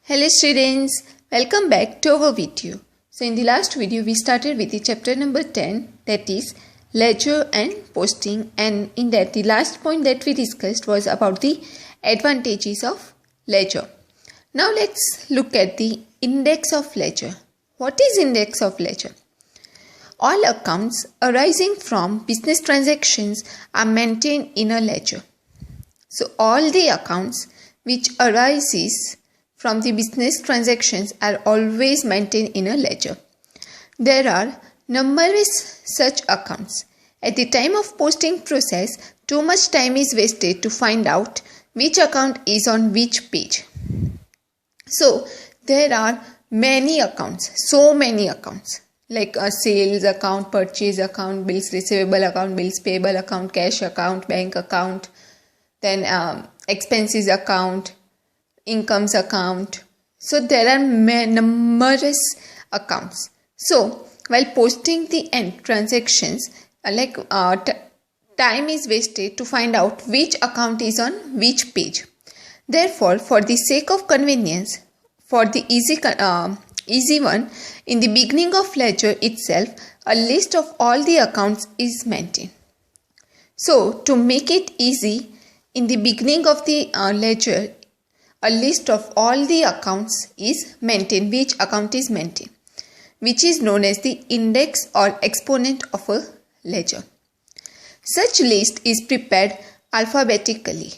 Hello students, welcome back to our video. So in the last video we started with the chapter number 10, that is ledger and posting, and in that the last point that we discussed was about the advantages of ledger. Now let's look at the index of ledger. What is index of ledger? All accounts arising from business transactions are maintained in a ledger. So all the accounts which arises from the business transactions are always maintained in a ledger. There are numerous such accounts. At the time of posting process, too much time is wasted to find out which account is on which page. So there are many accounts, so many accounts, like a sales account, purchase account, bills receivable account, bills payable account, cash account, bank account, then expenses account, incomes account. So there are numerous accounts. So while posting the end transactions, time is wasted to find out which account is on which page. Therefore, for the sake of convenience, for the easy one, in the beginning of ledger itself, a list of all the accounts is maintained. So to make it easy, in the beginning of the ledger, a list of all the accounts is maintained, which account is maintained, which is known as the index or exponent of a ledger. Such list is prepared alphabetically.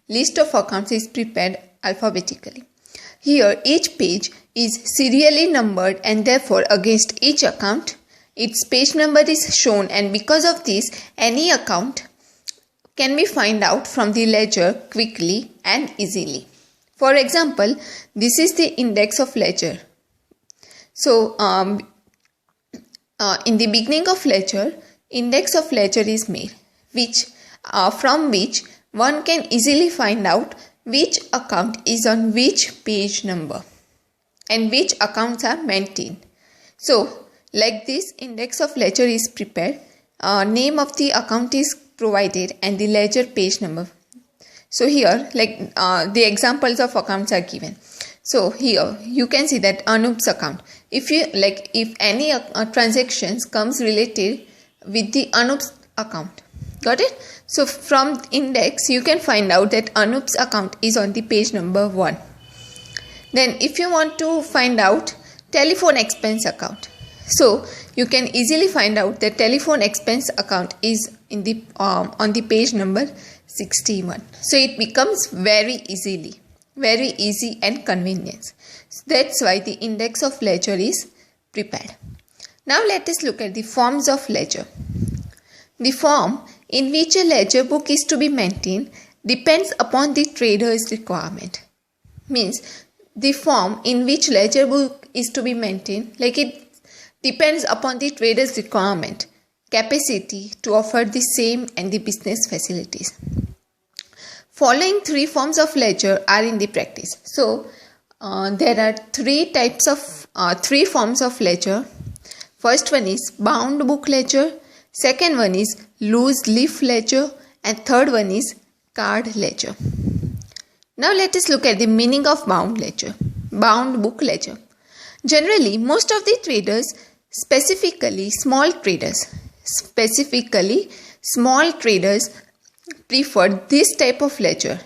List of accounts is prepared alphabetically. Here each page is serially numbered and therefore against each account its page number is shown, and because of this any account can be found out from the ledger quickly and easily. For example, this is the index of ledger. So in the beginning of ledger, index of ledger is made, from which one can easily find out which account is on which page number and which accounts are maintained. So like this, index of ledger is prepared, name of the account is provided and the ledger page number. So here the examples of accounts are given. So here you can see that Anup's account. If any transactions comes related with the Anup's account, got it? So from index you can find out that Anup's account is on the page number 1. Then if you want to find out telephone expense account, so you can easily find out that telephone expense account is in the on the page number 61. So it becomes very easy and convenient. So that's why the index of ledger is prepared. Now let us look at the forms of ledger. The form in which a ledger book is to be maintained depends upon the trader's requirement. Means the form in which ledger book is to be maintained, it depends upon the trader's requirement, capacity to offer the same and the business facilities. Following three forms of ledger are in the practice. So there are three forms of ledger. First one is bound book ledger, second one is loose leaf ledger, and third one is card ledger. Now let us look at the meaning of bound book ledger. Generally, most of the traders, specifically small traders, prefer this type of ledger.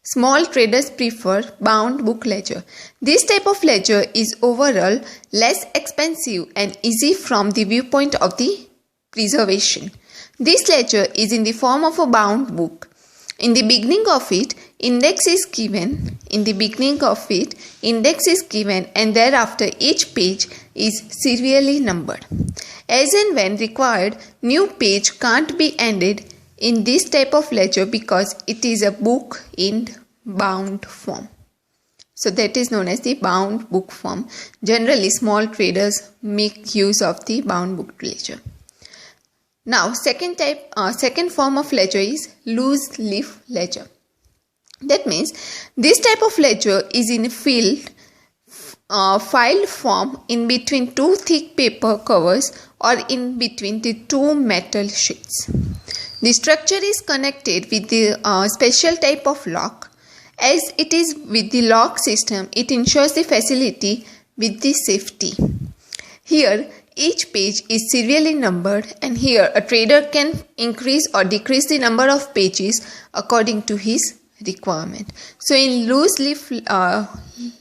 Small traders prefer bound book ledger. This type of ledger is overall less expensive and easy from the viewpoint of the preservation. This ledger is in the form of a bound book. In the beginning of it, index is given, and thereafter each page is serially numbered. As and when required, new page can't be added in this type of ledger because it is a book in bound form. So that is known as the bound book form. Generally, small traders make use of the bound book ledger. Now, second form of ledger is loose leaf ledger. That means this type of ledger is in filed form in between two thick paper covers or in between the two metal sheets. The structure is connected with the special type of lock As it is with the log system, it ensures the facility with the safety. Here, each page is serially numbered, and here a trader can increase or decrease the number of pages according to his requirement. So in loose leaf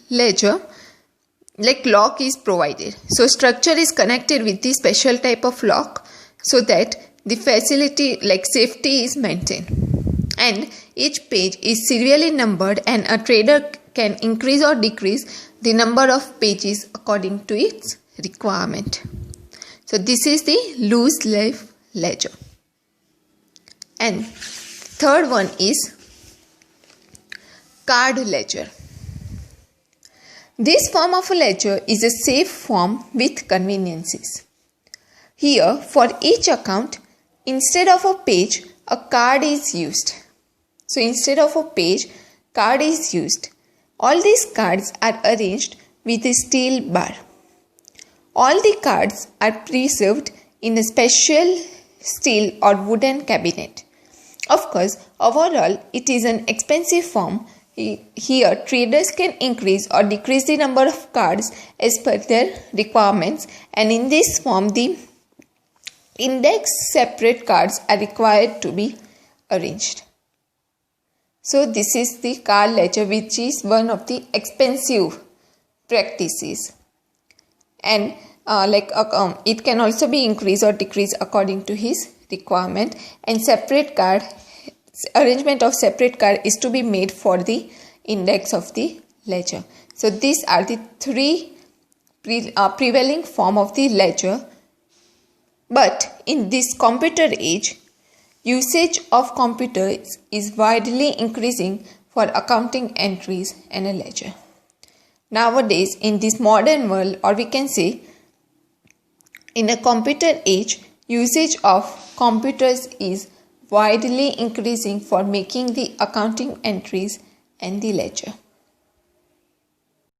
ledger, like lock is provided. So structure is connected with the special type of lock so that the facility like safety is maintained. And each page is serially numbered, and a trader can increase or decrease the number of pages according to its requirement. So this is the loose leaf ledger. And third one is card ledger. This form of a ledger is a safe form with conveniences. Here, for each account, instead of a page, a card is used. So instead of a page, card is used. All these cards are arranged with a steel bar. All the cards are preserved in a special steel or wooden cabinet. Of course, overall, it is an expensive form. Here, traders can increase or decrease the number of cards as per their requirements, and in this form, the index separate cards are required to be arranged. So, this is the card ledger, which is one of the expensive practices. And it can also be increased or decreased according to his requirement, and arrangement of separate card is to be made for the index of the ledger. So these are the three prevailing form of the ledger. But in this computer age, usage of computers is widely increasing for accounting entries and a ledger. Nowadays, in this modern world, or we can say in a computer age, usage of computers is widely increasing for making the accounting entries and the ledger.